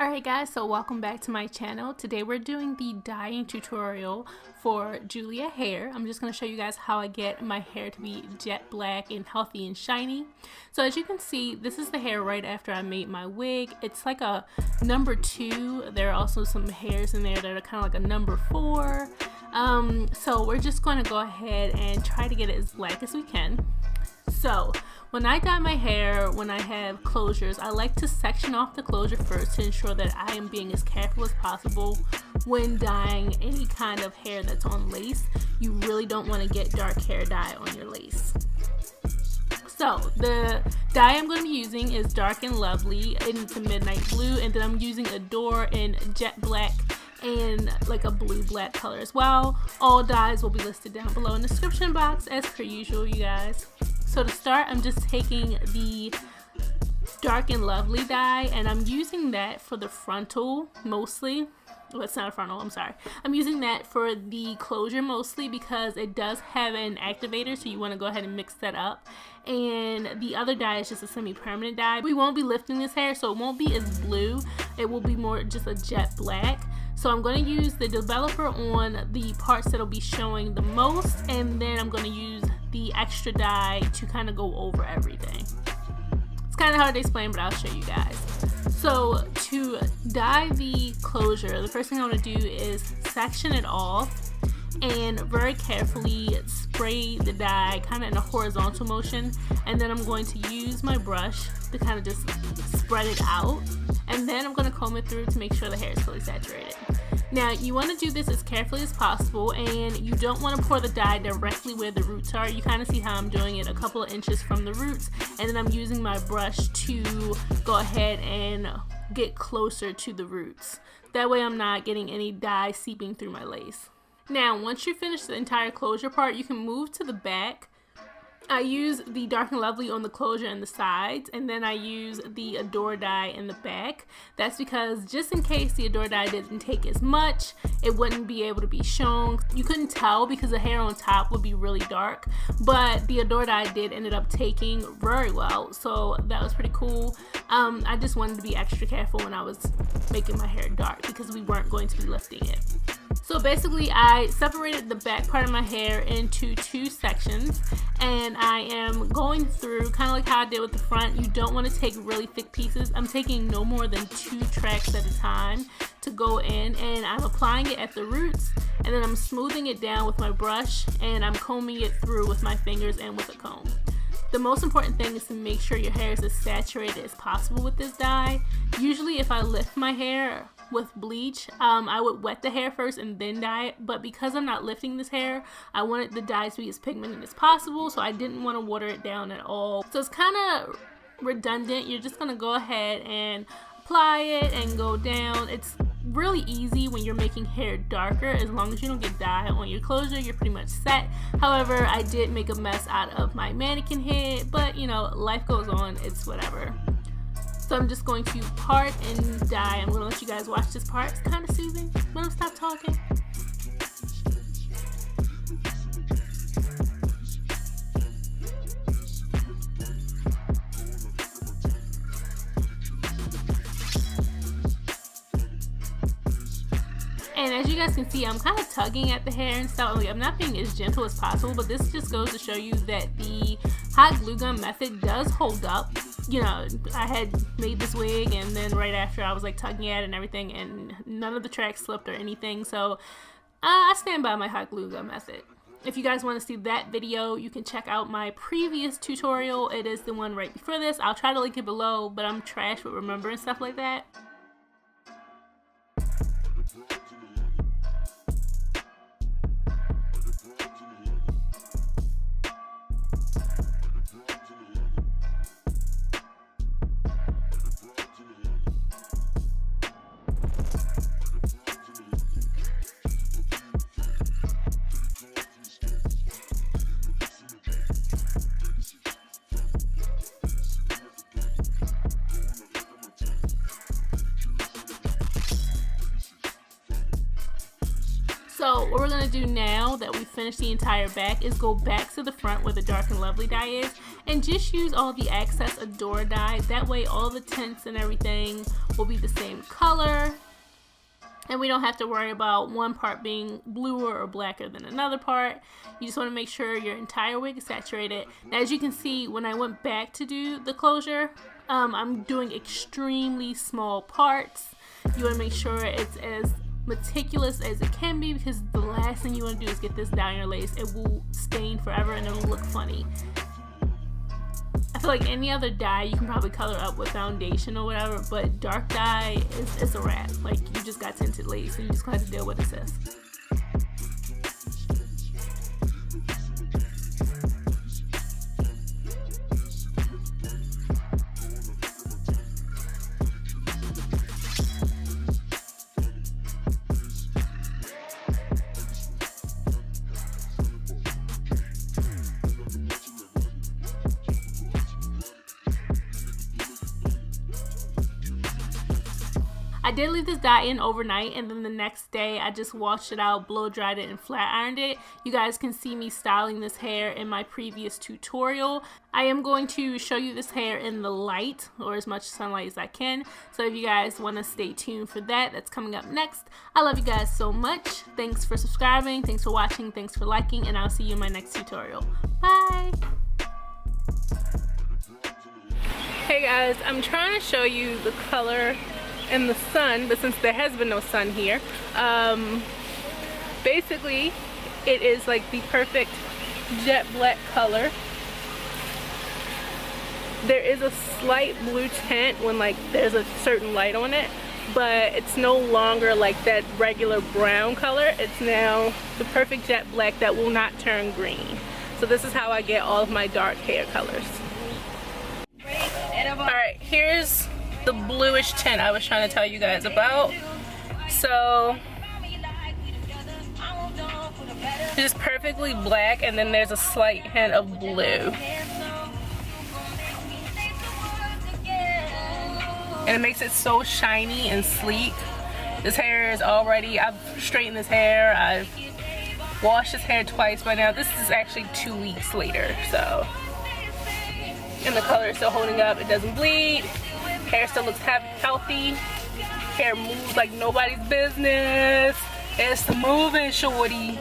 Alright guys, so welcome back to my channel. Today we're doing the dyeing tutorial for Julia hair. I'm just going to show you guys how I get my hair to be jet black and healthy and shiny. So as you can see, this is the hair right after I made my wig. It's like a number 2. There are also some hairs in there that are kind of like a number 4. So we're just going to go ahead and try to get it as black as we can. So when I dye my hair, when I have closures, I like to section off the closure first to ensure that I am being as careful as possible when dyeing any kind of hair that's on lace. You really don't want to get dark hair dye on your lace. So the dye I'm going to be using is Dark and Lovely in the Midnight Blue, and then I'm using Adore in Jet Black and like a blue black color as well. All dyes will be listed down below in the description box as per usual, you guys. So to start, I'm just taking the Dark and Lovely dye and I'm using that for the frontal mostly. Well, it's not a frontal, I'm sorry. I'm using that for the closure mostly because it does have an activator, so you want to go ahead and mix that up. And the other dye is just a semi-permanent dye. We won't be lifting this hair, so it won't be as blue. It will be more just a jet black. So I'm going to use the developer on the parts that'll be showing the most, and then I'm going to use the extra dye to kind of go over everything. It's kind of hard to explain, but I'll show you guys. So to dye the closure, the first thing I want to do is section it off and very carefully spray the dye kind of in a horizontal motion, and then I'm going to use my brush to kind of just spread it out, and then I'm going to comb it through to make sure the hair is fully saturated. Now you want to do this as carefully as possible, and you don't want to pour the dye directly where the roots are. You kind of see how I'm doing it, a couple of inches from the roots, and then I'm using my brush to go ahead and get closer to the roots. That way I'm not getting any dye seeping through my lace. Now once you finish the entire closure part, you can move to the back. I use the Dark and Lovely on the closure and the sides, and then I use the Adore dye in the back. That's because just in case the Adore dye didn't take as much, it wouldn't be able to be shown. You couldn't tell because the hair on top would be really dark, but the Adore dye did ended up taking very well, so that was pretty cool. I just wanted to be extra careful when I was making my hair dark because we weren't going to be lifting it. So basically I separated the back part of my hair into 2 sections, and I am going through kind of like how I did with the front. You don't want to take really thick pieces. I'm taking no more than 2 tracks at a time to go in, and I'm applying it at the roots, and then I'm smoothing it down with my brush, and I'm combing it through with my fingers and with a comb. The most important thing is to make sure your hair is as saturated as possible with this dye. Usually if I lift my hair with bleach, I would wet the hair first and then dye it, but because I'm not lifting this hair, I wanted the dye to be as pigmented as possible, so I didn't want to water it down at all. So it's kind of redundant. You're just going to go ahead and apply it and go down. It's really easy when you're making hair darker. As long as you don't get dye on your closure, you're pretty much set. However, I did make a mess out of my mannequin head, but you know, life goes on, it's whatever. So I'm just going to part and dye. I'm going to let you guys watch this part. It's kind of soothing. Let them stop talking. And as you guys can see, I'm kind of tugging at the hair and stuff. I'm not being as gentle as possible, but this just goes to show you that the hot glue gun method does hold up. You know, I had made this wig, and then right after I was like tugging at it and everything, and none of the tracks slipped or anything. So I stand by my hot glue gun method. If you guys want to see that video, you can check out my previous tutorial. It is the one right before this. I'll try to link it below, but I'm trash with remembering stuff like that. So what we're going to do now that we finished the entire back is go back to the front where the Dark and Lovely dye is, and just use all the excess Adora dye. That way all the tints and everything will be the same color, and we don't have to worry about one part being bluer or blacker than another part. You just want to make sure your entire wig is saturated. Now, as you can see, when I went back to do the closure, I'm doing extremely small parts. You want to make sure it's as meticulous as it can be, because the last thing you want to do is get this down your lace. It will stain forever and it'll look funny. I feel like any other dye you can probably color up with foundation or whatever, but dark dye is a wrap. Like, you just got tinted lace and you just have to deal with it, sis. I did leave this dye in overnight, and then the next day I just washed it out, blow dried it, and flat ironed it. You guys can see me styling this hair in my previous tutorial. I am going to show you this hair in the light, or as much sunlight as I can. So if you guys want to stay tuned for that, that's coming up next. I love you guys so much. Thanks for subscribing, thanks for watching, thanks for liking, and I'll see you in my next tutorial. Bye! Hey guys, I'm trying to show you the color in the sun, but since there has been no sun here, basically it is like the perfect jet black color. There is a slight blue tint when like there's a certain light on it, but it's no longer like that regular brown color. It's now the perfect jet black that will not turn green. So this is how I get all of my dark hair colors. Alright, here's the bluish tint I was trying to tell you guys about. So it's just perfectly black, and then there's a slight hint of blue. And it makes it so shiny and sleek. This hair is already, I've straightened this hair, I've washed this hair twice by now. This is actually 2 weeks later, so. And the color is still holding up, it doesn't bleed. Hair still looks healthy. Hair moves like nobody's business. It's moving, shorty.